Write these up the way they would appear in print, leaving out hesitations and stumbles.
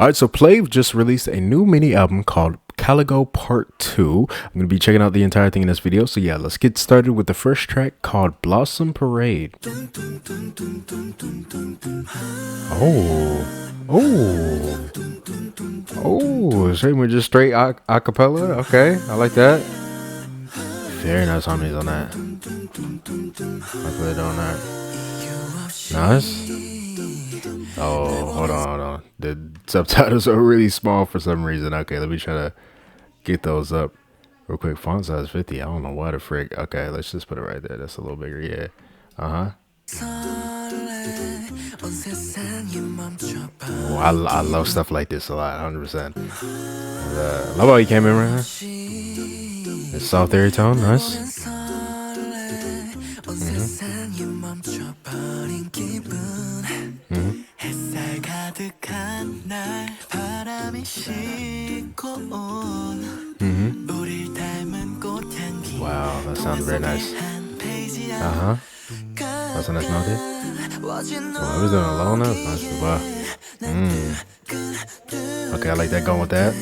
Alright, so PLAVE just released a new mini album called Caligo Pt.2. I'm going to be checking out the entire thing in this video. So yeah, let's get started with the first track called Blossom Parade. So we're just straight acapella. Okay, I like that. Very nice harmonies on that. I play it on that. Nice. Oh, hold on. The subtitles are really small for some reason. Okay, let me try to get those up real quick. Font size 50. I don't know why the frick. Okay, let's just put it right there. That's a little bigger. Yeah. Oh, I love stuff like this a lot. 100%. Love how he came in right now. It's soft airy tone. Nice. Wow, that sounds very nice. That's a nice melody. Well, I was doing a low note. Nice. Wow. Okay, I like that, going with that.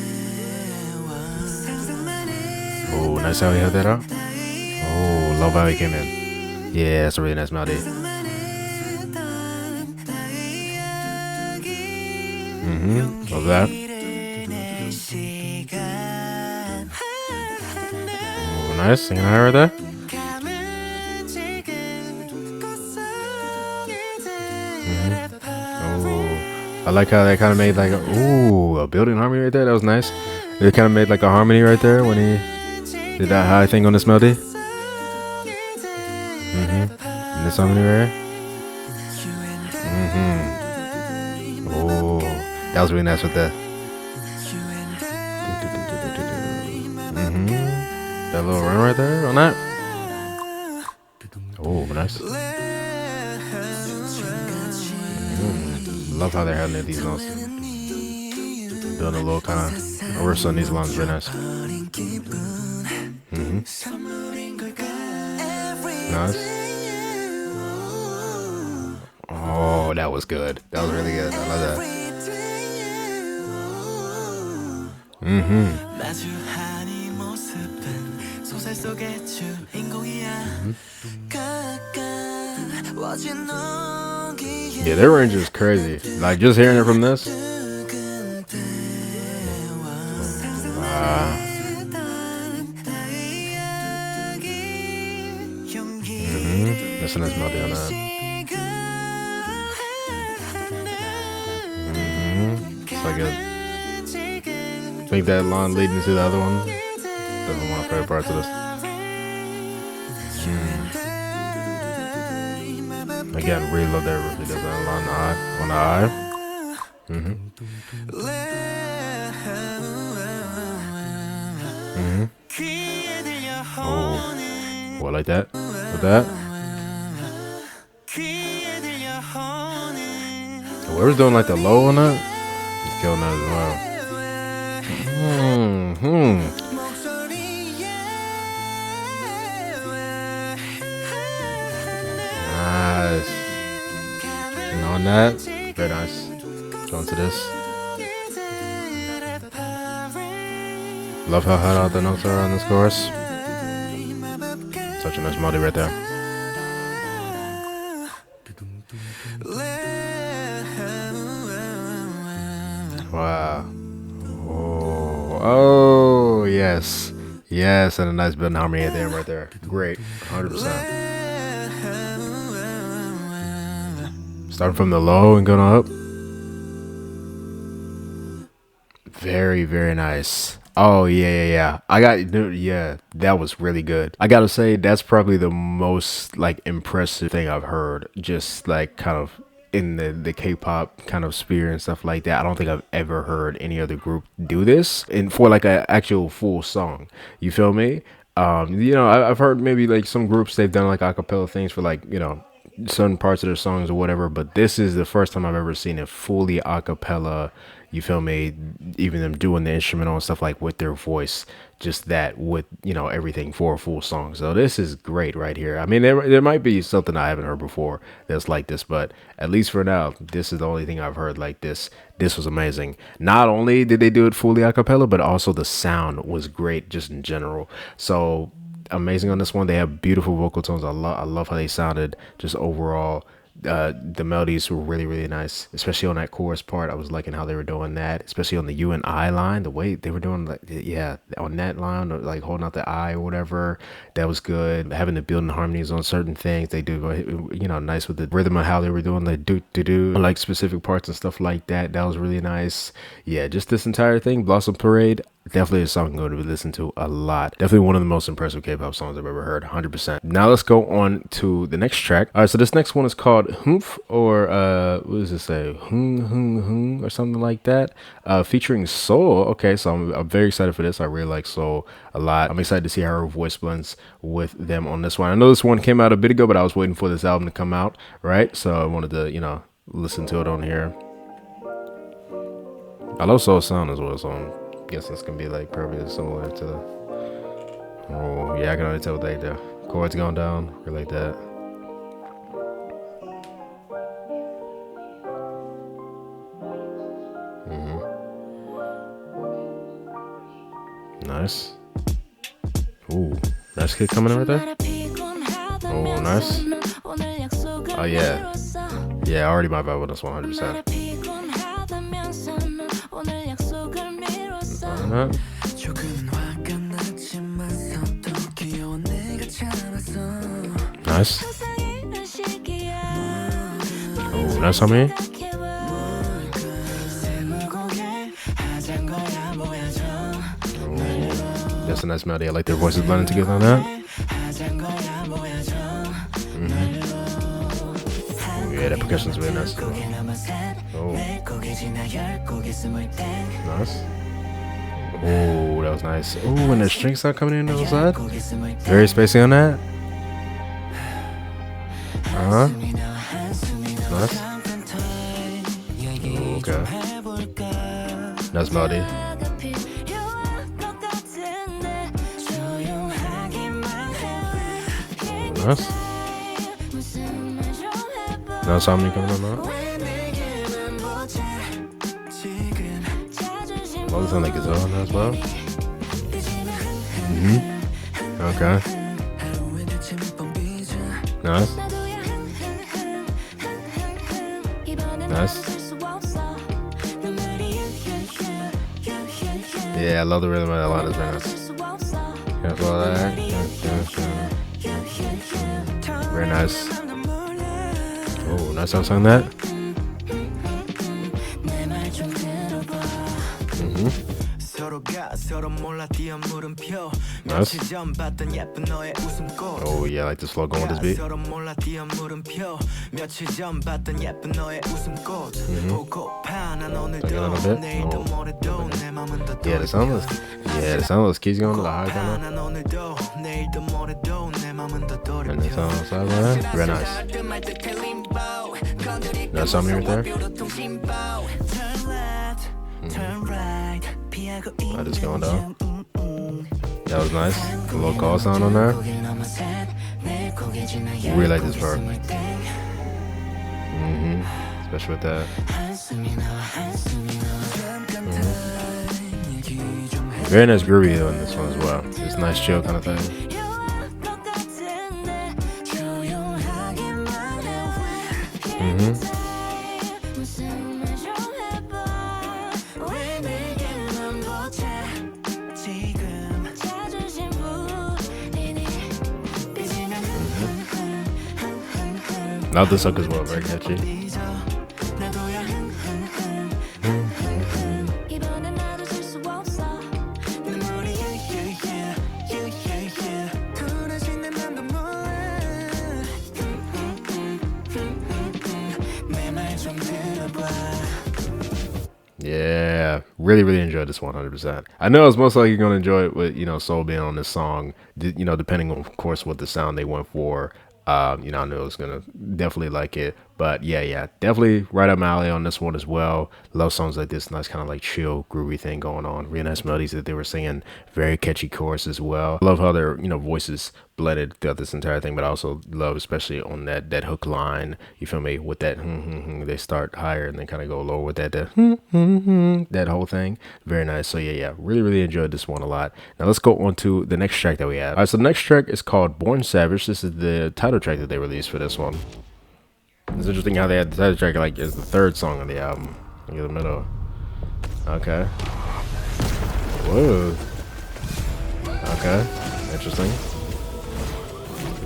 Oh, nice how he held that out. Oh, love how he came in. Yeah, that's a really nice melody. Love that. Oh, nice. Singing high right there. I like how that kind of made like a building harmony right there. That was nice. It kind of made like a harmony right there when he did that high thing on this melody. And this harmony right here. Oh, that was really nice with that. That little run right there on that. Oh, nice. Love how they're handling these notes. Doing a little kind of reverse on these lines, very nice. Nice. Oh, that was good. That was really good. I love that. Yeah, their range is crazy. Like, just hearing it from this. That's a nice melody on that. It's like a... I think that line leading to the other one. That's one of my favorite parts of this. Again, really love that riff. He does that on the eye. Oh, I like that. With that. Whoever's doing like the low on that, he's killing that as well. Nice. And on that, very nice. Going to this. Love how high out the notes are on this chorus. Such a nice melody right there. Wow. Oh, yes. Yes, and a nice building harmony at the end right there. Great. 100%. Starting from the low and going up. Very, very nice. Oh, yeah. That was really good. I gotta say, that's probably the most, like, impressive thing I've heard. Just, like, kind of in the K-pop kind of sphere and stuff like that. I don't think I've ever heard any other group do this and for like an actual full song. You feel me? I've heard maybe like some groups, they've done like acapella things for like, certain parts of their songs or whatever, but this is the first time I've ever seen it fully acapella, You feel me? Even them doing the instrumental and stuff like with their voice, just that with, you know, everything for a full song. So this is great right here. I mean, there might be something I haven't heard before that's like this, but at least for now, this is the only thing I've heard like this. This was amazing. Not only did they do it fully a cappella, but also the sound was great just in general. So amazing on this one. They have beautiful vocal tones. I love how they sounded just overall. The melodies were really, really nice, especially on that chorus part. I was liking how they were doing that, especially on the U and I line, the way they were doing, like, yeah, on that line, like holding out the I or whatever. That was good. Having the building harmonies on certain things, they do, you know, nice with the rhythm of how they were doing the do like specific parts and stuff like that. That was really nice. Yeah, just this entire thing, Blossom Parade. Definitely a song I'm going to be listening to a lot. Definitely one of the most impressive K-pop songs I've ever heard, 100%. Now let's go on to the next track. All right, so this next one is called Humph, or what does it say? Hung, or something like that. Featuring Soul. Okay, so I'm very excited for this. I really like Soul a lot. I'm excited to see how her voice blends with them on this one. I know this one came out a bit ago, but I was waiting for this album to come out, right? So I wanted to, you know, listen to it on here. I love Soul sound as well, so I'm guess this can be like perfectly similar to oh yeah, I can already tell like the chords going down or like that. Nice. Ooh, nice kick coming in right there. Oh, nice. Oh yeah, yeah, already my vibe with this 100%. Nice. Oh, nice on me. That's a nice melody. I like their voices blending together on that. Oh, yeah, that percussion's really nice. Oh. Nice. Oh, that was nice. Oh, and the strings start coming in on the side. Very spacey on that. Uh-huh. Nice. Oh, okay. Nice melody. Nice. Now something coming on now. Oh, this sounds like guitar on there as well. Okay. Nice. Nice. Yeah, I love the rhythm of that line. It's very nice. Careful of that. Very nice. Oh, nice sound on that. Nice. Oh yeah, I like the slow going with this beat. Like a little bit. Oh. Yeah, the sound of those keys going to the high down. And the sound outside of that. Very nice. That's something right there. I just going down. That was nice. A little call sound on there. Really like this part. Especially with that. Very nice groovy on this one as well. Just nice chill kind of thing. Love this hook as well, very catchy. Yeah, really enjoyed this 100%. I know I was most likely going to enjoy it with, you know, Soul being on this song, you know, depending on, of course, what the sound they went for. You know, I knew I was going to definitely like it. But yeah, definitely right up my alley on this one as well. Love songs like this, nice kind of like chill, groovy thing going on. Really nice melodies that they were singing, very catchy chorus as well. Love how their voices blended throughout this entire thing, but I also love especially on that hook line. You feel me? With that, they start higher and then kind of go lower with that, that whole thing. Very nice. So yeah, really enjoyed this one a lot. Now let's go on to the next track that we have. All right, so the next track is called Born Savage. This is the title track that they released for this one. It's interesting how they had the title track like as the third song on the album. Look at the middle. Okay. Whoa. Okay. Interesting.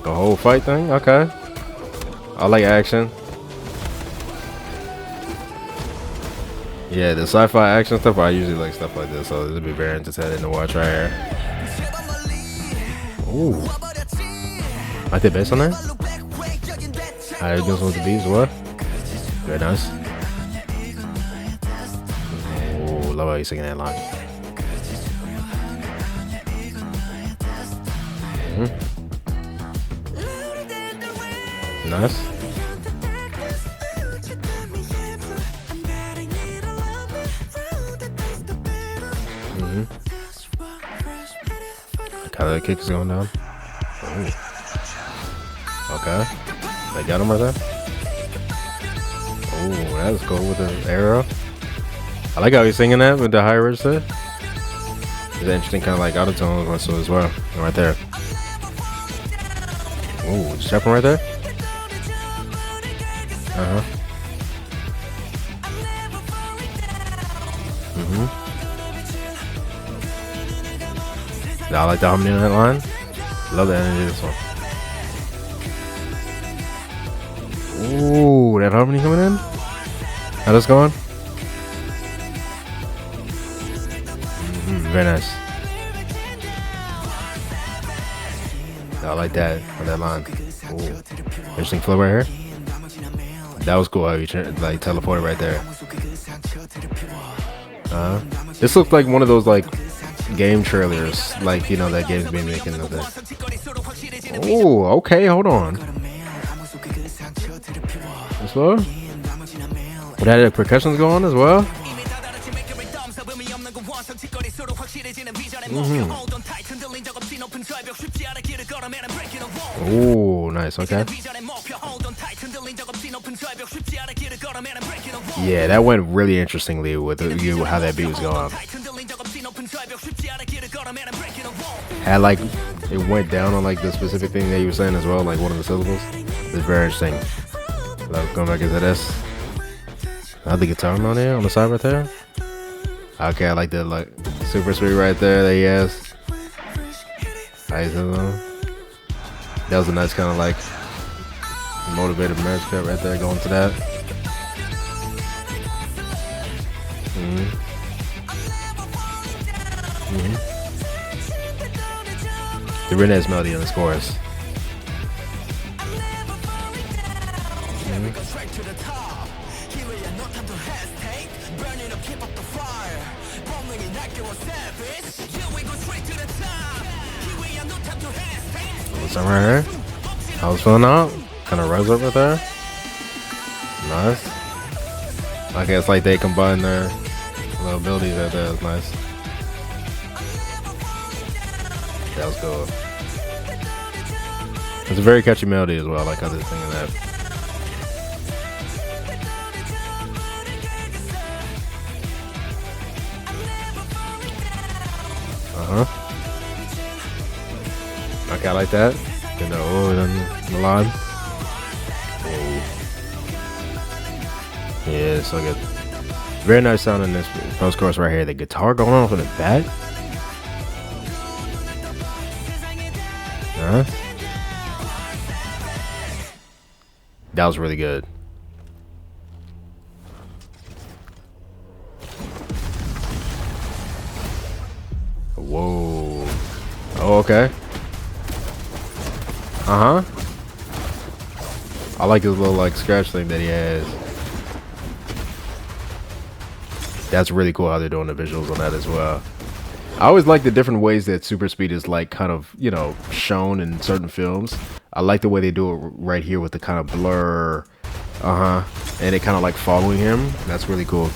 The whole fight thing? Okay. I like action. Yeah, the sci-fi action stuff, I usually like stuff like this, so this would be very entertaining to watch right here. Ooh. Like the bass on there? How you doing with the beats? What? Very nice. Oh, love how you singing that line. Nice. How the kick is going down. Ooh. Okay. They got him right there. Oh, that's cool with the arrow. I like how he's singing that with the high register. It's interesting, kind of like autotone also as well. Right there. Ooh, just stepping right there. I like the harmony on that line. Love the energy of this one. Ooh, that harmony coming in. How that's going? Very nice. I like that on that line. Ooh. Interesting flow right here. That was cool how you like teleported right there. This looked like one of those like game trailers, like that game's been making of that. Oh, okay, hold on. As well? Would that have percussions going as well? Oh, nice. Okay. Yeah, that went really interestingly with how that beat was going. Had like it went down on like the specific thing that you were saying as well, like one of the syllables. It's very interesting. Like, going back into this. I the guitar on there on the side right there. Okay, I like that like super sweet right there that he has. That was a nice kind of like motivated marriage cut right there going to that. The really nice melody on this chorus. What's right here? I was filling out. Kind of rise up right there. Nice. I guess like they combine their little abilities right there. That's nice. That was cool. It's a very catchy melody as well. I like how they're singing that. Okay, I like that. Then the line. Yeah, so good. Very nice sound in this post chorus right here. The guitar going off in the back. That was really good. Whoa. Oh, okay. I like his little like scratch thing that he has. That's really cool how they're doing the visuals on that as well. I always like the different ways that super speed is like kind of, shown in certain films. I like the way they do it right here with the kind of blur And it kind of like following him. That's really cool.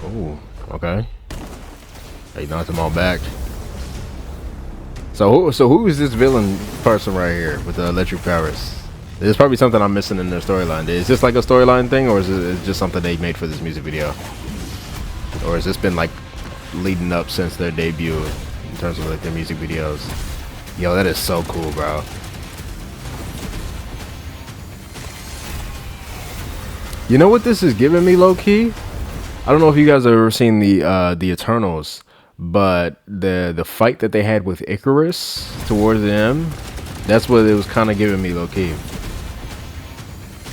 Oh, okay. He knocked them all back. So who is this villain person right here with the electric powers? There's probably something I'm missing in their storyline. Is this like a storyline thing, or is it just something they made for this music video? Or has this been like leading up since their debut in terms of like their music videos? Yo, that is so cool, bro. You know what this is giving me, low key? I don't know if you guys have ever seen the Eternals, but the fight that they had with Icarus towards the end, that's what it was kind of giving me, low key.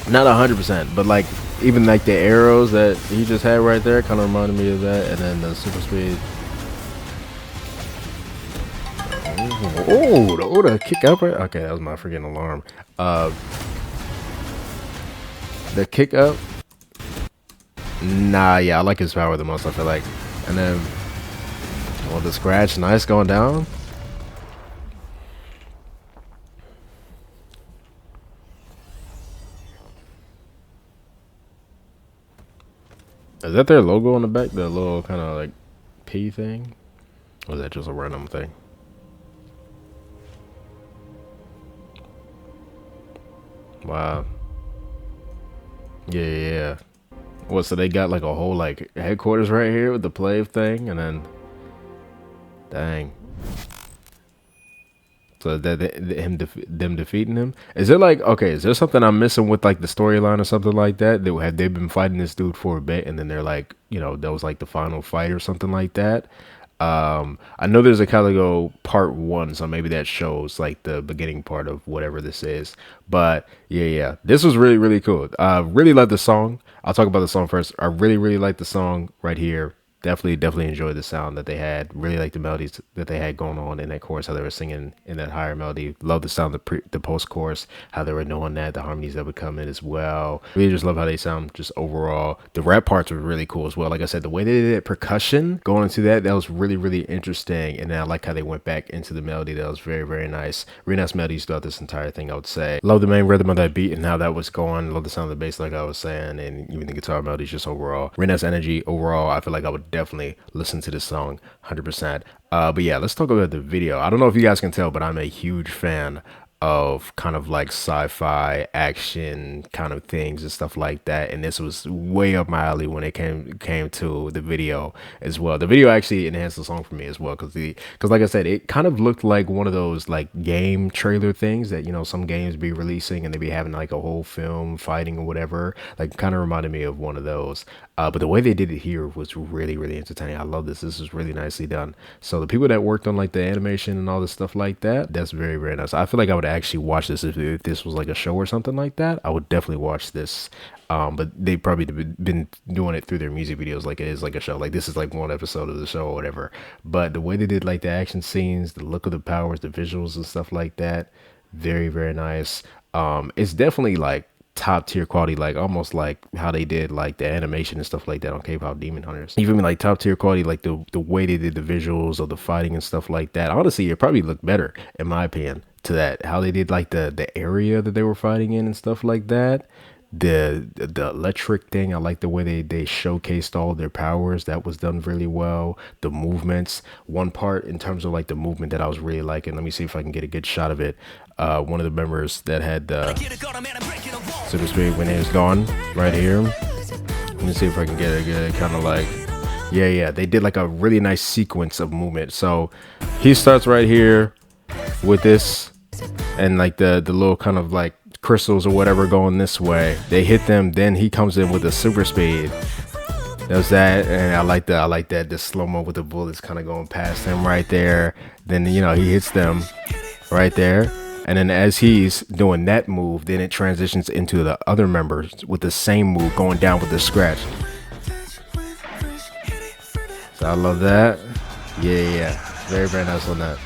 Not 100%, but like even like the arrows that he just had right there kind of reminded me of that, and then the super speed. Oh, the kick up right. Okay, that was my freaking alarm. The kick up. Nah, yeah, I like his power the most, I feel like. And then, well, the scratch, nice going down. Is that their logo on the back? The little kind of like P thing? Or is that just a random thing? Wow. Yeah. What, so they got like a whole like headquarters right here with the PLAVE thing, and then dang. So that them defeating him. Is it like, okay, is there something I'm missing with like the storyline or something like that? Have they been fighting this dude for a bit, and then they're like, you know, that was like the final fight or something like that? I know there's a Caligo part 1, so maybe that shows like the beginning part of whatever this is. But yeah, this was really cool. Really love the song. I'll talk about the song first. I really like the song right here. Definitely enjoyed the sound that they had. Really like the melodies that they had going on in that chorus, how they were singing in that higher melody. Love the sound of the post chorus, how they were doing that, the harmonies that would come in as well. Really just love how they sound just overall. The rap parts were really cool as well. Like I said, the way they did percussion going into that was really interesting. And then I like how they went back into the melody. That was very nice. Really nice melodies throughout this entire thing, I would say. Love the main rhythm of that beat and how that was going. Love the sound of the bass, like I was saying, and even the guitar melodies just overall. Really nice energy overall. I feel like I would definitely listen to this song 100%. But yeah, let's talk about the video. I don't know if you guys can tell, but I'm a huge fan of kind of like sci-fi action kind of things and stuff like that, and this was way up my alley when it came to the video as well. The video actually enhanced the song for me as well, because like I said, it kind of looked like one of those like game trailer things that, you know, some games be releasing and they be having like a whole film fighting or whatever. Like, kind of reminded me of one of those. But the way they did it here was really entertaining. I love this. This is really nicely done. So the people that worked on like the animation and all this stuff like that, that's very nice. I feel like I would actually watch this if this was like a show or something like that. I would definitely watch this. But they probably been doing it through their music videos like it is like a show. Like, this is like one episode of the show or whatever. But the way they did like the action scenes, the look of the powers, the visuals and stuff like that, very nice. It's definitely like top tier quality, like almost like how they did like the animation and stuff like that on K-pop Demon Hunters. Even like top tier quality, like the way they did the visuals of the fighting and stuff like that. Honestly, it probably looked better in my opinion to that, how they did like the area that they were fighting in and stuff like that. The electric thing, I like the way they showcased all their powers. That was done really well. The movements, one part in terms of like the movement that I was really liking, let me see if I can get a good shot of it. One of the members that had the super speed when he was gone right here, let me see if I can get a good kind of like, yeah, they did like a really nice sequence of movement. So he starts right here with this, and like the little kind of like crystals or whatever going this way, they hit them, then he comes in with a super speed. There's that, and I like that the slow-mo with the bullets kind of going past him right there. Then, you know, he hits them right there, and then as he's doing that move, then it transitions into the other members with the same move going down with the scratch. So I love that. Yeah, very nice on that.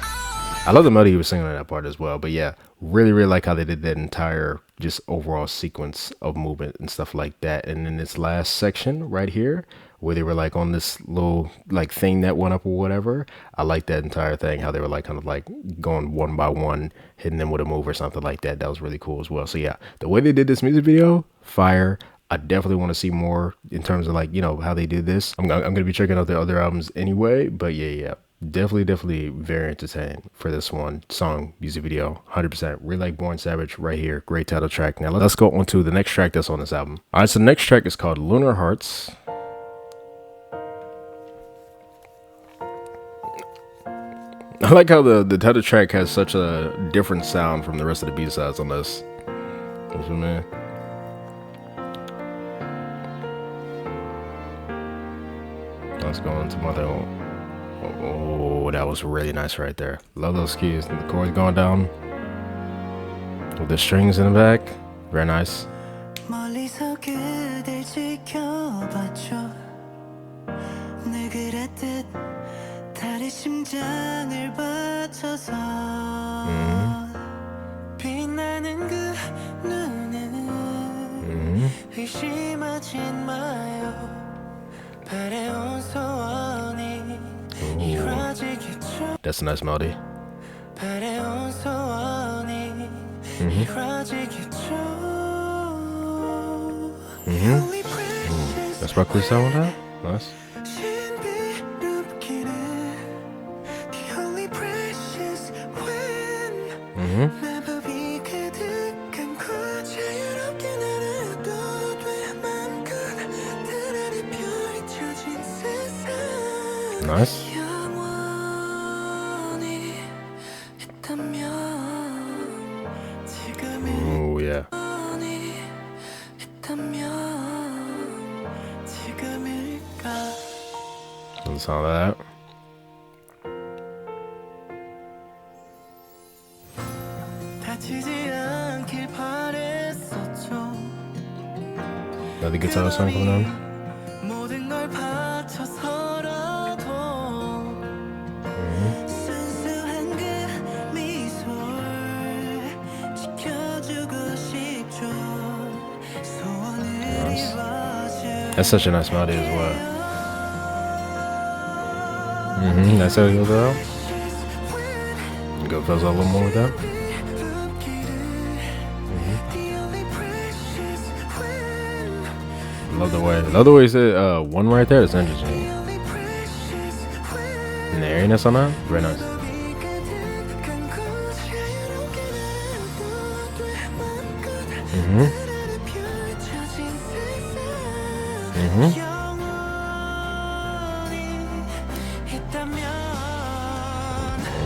I love the melody he was singing on that part as well. But yeah, really like how they did that entire just overall sequence of movement and stuff like that. And in this last section right here, where they were like on this little like thing that went up or whatever. I like that entire thing, how they were like kind of like going one by one, hitting them with a move or something like that. That was really cool as well. So yeah, the way they did this music video, fire. I definitely want to see more in terms of like, you know, how they did this. I'm going to be checking out their other albums anyway, but yeah. Definitely very entertaining for this one song music video. 100% really like Born Savage right here. Great title track. Now let's go on to the next track that's on this album. All right, so the next track is called Lunar Hearts. I like how the title track has such a different sound from the rest of the B-sides on this. What's your man? Let's go into my other one. Oh, that was really nice right there. Love those keys. The chords going down with the strings in the back. Very nice. That's a nice melody. That's Buckley sound with that. Nice. Nice. Oh yeah. Let's sound that. Another guitar song coming on. That's such a nice melody as well. That's how it goes out. Go fills out a little more with that. Love the way you said one right there. It's interesting. And the airiness on that, very nice.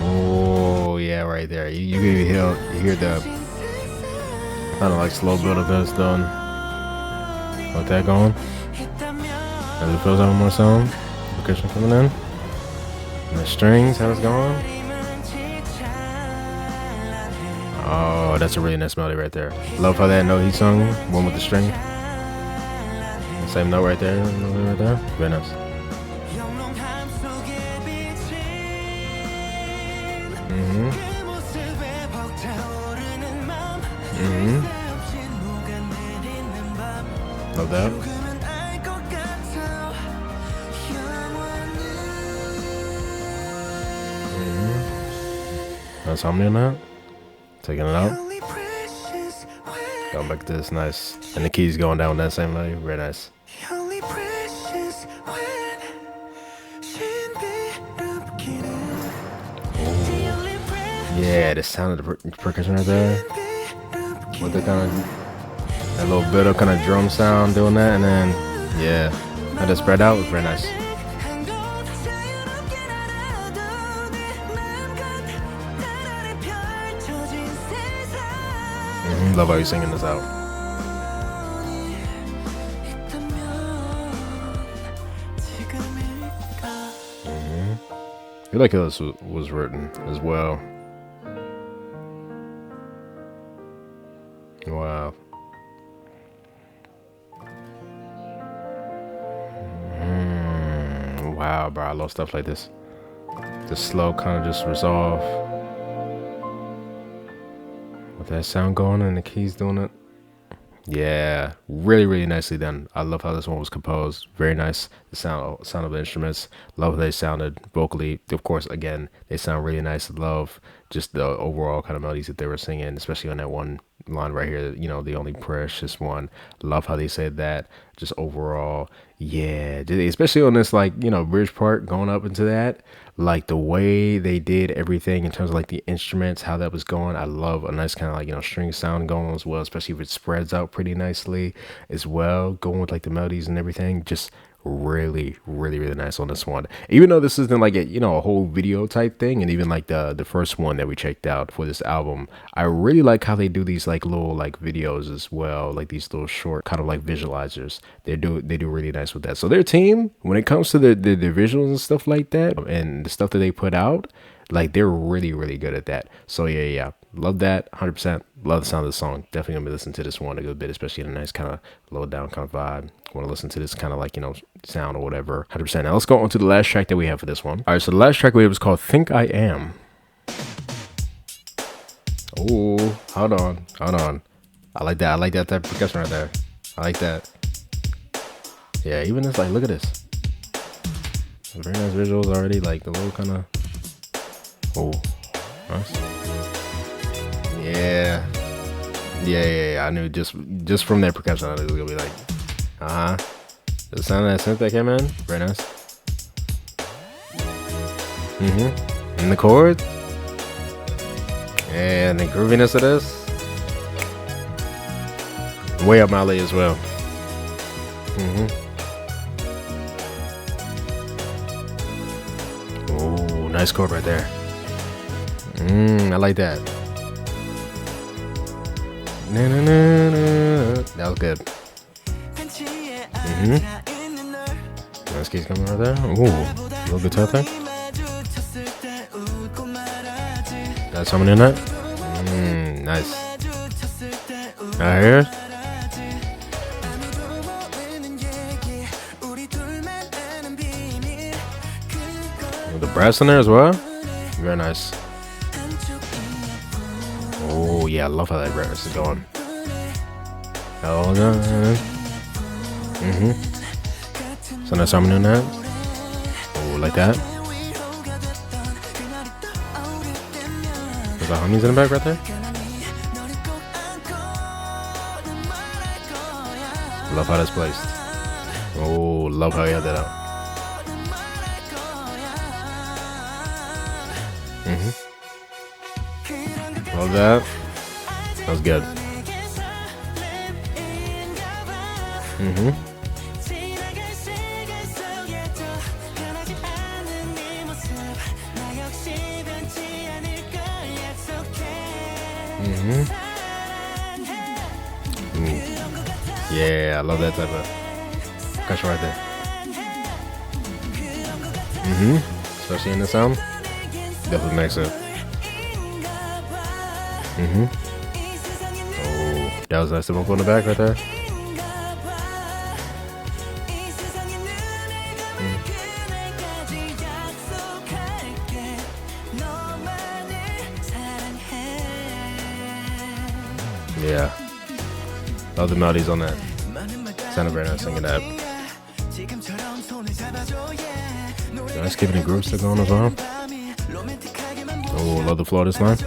Oh yeah, right there. You hear the kind of like slow build up that's done. With that going. As it fills out more sound. Percussion coming in. And the strings, how it's going. Oh, that's a really nice melody right there. Love how that note he sung, one with the string. The same note right there, right there. Very nice. Love that. That's harmony on that. Taking it out. Going back to this, nice. And the keys going down with that same melody. Very nice. Yeah, the sound of the percussion right there. With the kind of that little bit of kind of drum sound doing that, and then yeah, how that spread out was very nice. Love how you're singing this out. I feel like this was written as well. Wow. Wow, bro, I love stuff like this. Just slow, kind of just resolve. With that sound going and the keys doing it. Yeah, really, really nicely done. I love how this one was composed. Very nice. The sound of the instruments. Love how they sounded vocally. Of course, again, they sound really nice. Love just the overall kind of melodies that they were singing, especially on that one line right here. You know, the only precious one. Love how they said that. Just overall, yeah. Especially on this, like, you know, bridge part going up into that. Like the way they did everything in terms of like the instruments, how that was going. I love a nice kind of like, you know, string sound going as well, especially if it spreads out pretty nicely as well, going with like the melodies and everything. Just really, really, really nice on this one. Even though this isn't like a, you know, a whole video type thing, and even like the first one that we checked out for this album, I really like how they do these like little like videos as well, like these little short kind of like visualizers. They do really nice with that. So their team, when it comes to the visuals and stuff like that, and the stuff that they put out, like they're really, really good at that. So yeah, love that 100%. Love the sound of the song. Definitely gonna be listening to this one a good bit, especially in a nice kind of low down kind of vibe. Want to listen to this kind of like, you know, sound or whatever. 100%. Now let's go on to the last track that we have for this one. All right, so the last track we have is called "Think I Am." Oh, hold on. I like that. I like that type of percussion right there. I like that. Yeah, even this, like, look at this. Very nice visuals already. Like the little kind of. Oh, nice. Yeah. I knew just from that percussion, I knew it was gonna be like, the sound of that synth that came in, very nice. And the chords, and the grooviness of this, way up my alley as well. Oh, nice chord right there. I like that. That was good. Nice keys coming right there. Ooh, a little guitar thing. Got something in that. Nice. Right here. With the brass in there as well. Very nice. Oh yeah, I love how that brass is going. Oh no. So nice harmony in that. Oh, like that. There's the harmonies in the back right there. Love how that's placed. Oh, love how you had that out. Love that. That was good. Yeah, I love that type of percussion right there. Especially in the sound. Definitely makes it. Oh, that was nice to bump on the back right there. Yeah. Love the melodies on that. Sounded very nice singing that. Nice keeping the groove still going as well. Oh, love the flow of this line.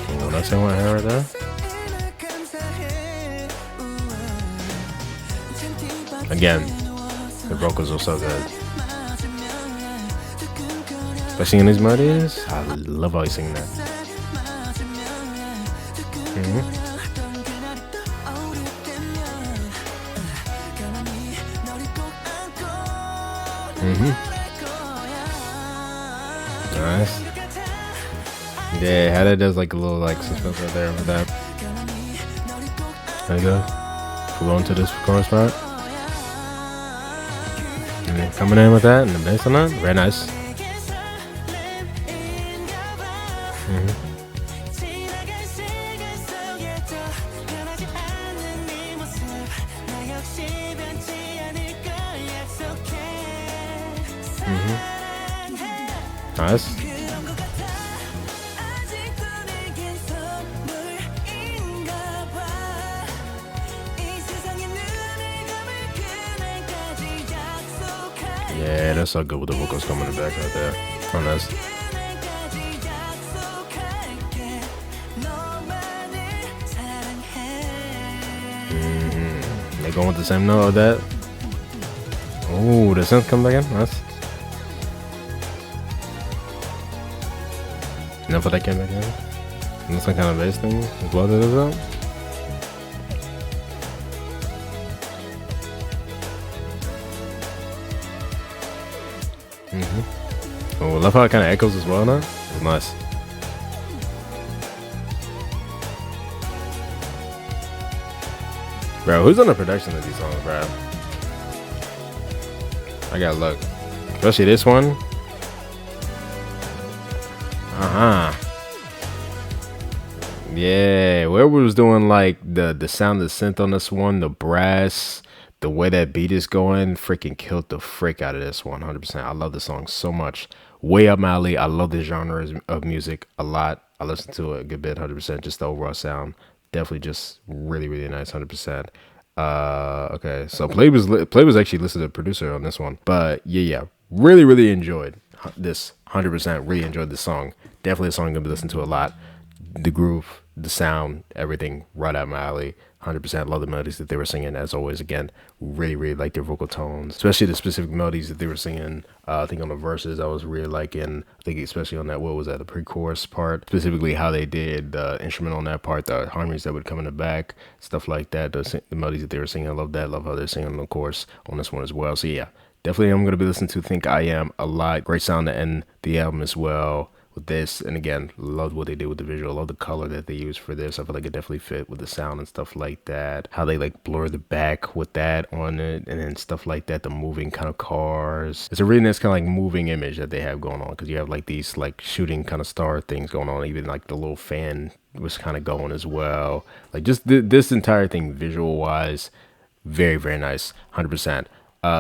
Oh, nice thing right here right there. Again, the vocals are so good. Especially in these melodies, I love how he's singing that. Nice. Yeah, how that does like a little like suspense right there with that. There you go. We'll go into this chorus part. And then coming in with that and the bass on that. Very nice. Nice. Yeah, that's so good with the vocals coming in the back right there. Oh, nice. They going with the same note of that. Oh, the synth come back in. Nice. Enough of that came back in. And some kind of bass thing as well that is out. Oh, I love how it kind of echoes as well now. It's nice. Bro, who's on the production of these songs, bro? I gotta look. Especially this one. Yeah, whoever was doing like the sound of the synth on this one, the brass, the way that beat is going, freaking killed the frick out of this one, 100%. I love this song so much. Way up my alley. I love this genre of music a lot. I listen to it a good bit, 100%. Just the overall sound, definitely just really, really nice, 100%. Okay, so Play was actually listed as a producer on this one, but yeah, really enjoyed this, 100%. Really enjoyed this song. Definitely a song I'm gonna be listening to a lot. The groove, the sound, everything right out my alley. 100% love the melodies that they were singing. As always, again, really like their vocal tones, especially the specific melodies that they were singing. I think on the verses I was really liking. I think especially on that, what was that, the pre-chorus part, specifically how they did the instrument on that part, the harmonies that would come in the back, stuff like that. The melodies that they were singing, I love that. Love how they're singing the chorus on this one as well. So yeah, definitely I'm gonna be listening to Think I Am a lot. Great sound to end the album as well with this. And again, love what they did with the visual. Love the color that they used for this. I feel like it definitely fit with the sound and stuff like that. How they like blur the back with that on it, and then stuff like that, the moving kind of cars. It's a really nice kind of like moving image that they have going on, because you have like these like shooting kind of star things going on. Even like the little fan was kind of going as well. Like just this entire thing visual wise, very nice, 100%.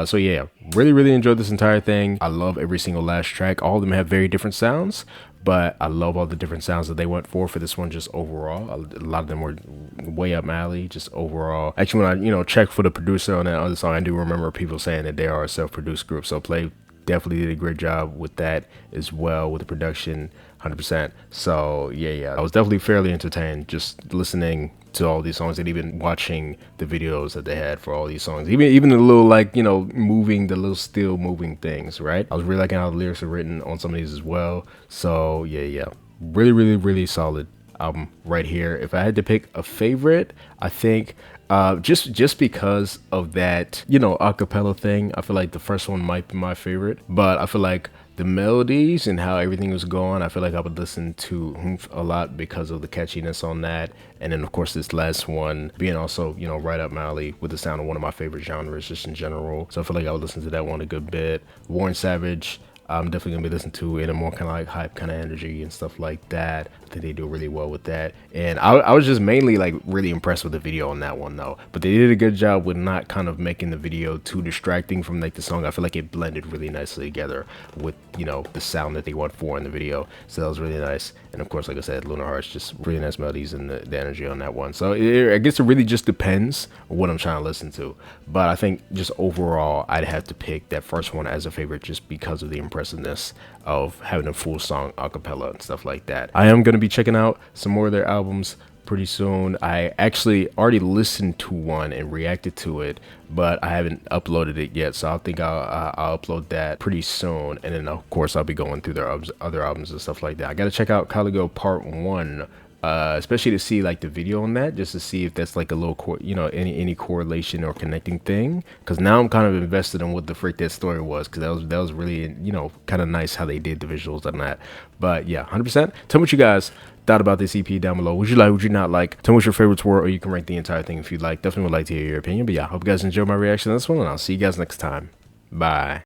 So yeah, really enjoyed this entire thing. I love every single last track. All of them have very different sounds, but I love all the different sounds that they went for this one. Just overall, a lot of them were way up my alley. Just overall, actually, when I checked for the producer on that other song, I do remember people saying that they are a self-produced group. So Play definitely did a great job with that as well, with the production, 100%. So yeah, I was definitely fairly entertained just listening to all these songs and even watching the videos that they had for all these songs. Even the little like moving, the little still moving things, right? I was really liking how the lyrics are written on some of these as well. So yeah, really solid album right here. If I had to pick a favorite, I think just because of that acapella thing, I feel like the first one might be my favorite. But I feel like the melodies and how everything was going, I feel like I would listen to Humph a lot because of the catchiness on that. And then of course this last one being also right up my alley with the sound of one of my favorite genres just in general. So I feel like I would listen to that one a good bit. Warren Savage, I'm definitely gonna be listening to in a more kind of like hype kind of energy and stuff like that. I think they do really well with that. And I was just mainly like really impressed with the video on that one though. But they did a good job with not kind of making the video too distracting from like the song. I feel like it blended really nicely together with the sound that they went for in the video. So that was really nice. And of course, like I said, Lunar Hearts, just really nice melodies and the energy on that one. So I guess it really just depends on what I'm trying to listen to. But I think just overall, I'd have to pick that first one as a favorite just because of the impressiveness of having a full song a cappella and stuff like that. I am going to be checking out some more of their albums pretty soon. I actually already listened to one and reacted to it, but I haven't uploaded it yet, so I think I'll upload that pretty soon. And then of course I'll be going through their other albums and stuff like that. I gotta check out Caligo Part 1, especially to see like the video on that, just to see if that's like a little any correlation or connecting thing, because now I'm kind of invested in what the freak that story was, because that was really kind of nice how they did the visuals on that. But yeah, 100%. Tell me what you guys thought about this EP down below. Would you like, would you not like? Tell me what your favorites were, or you can rank the entire thing if you'd like. Definitely would like to hear your opinion. But yeah, I hope you guys enjoyed my reaction to this one, and I'll see you guys next time. Bye.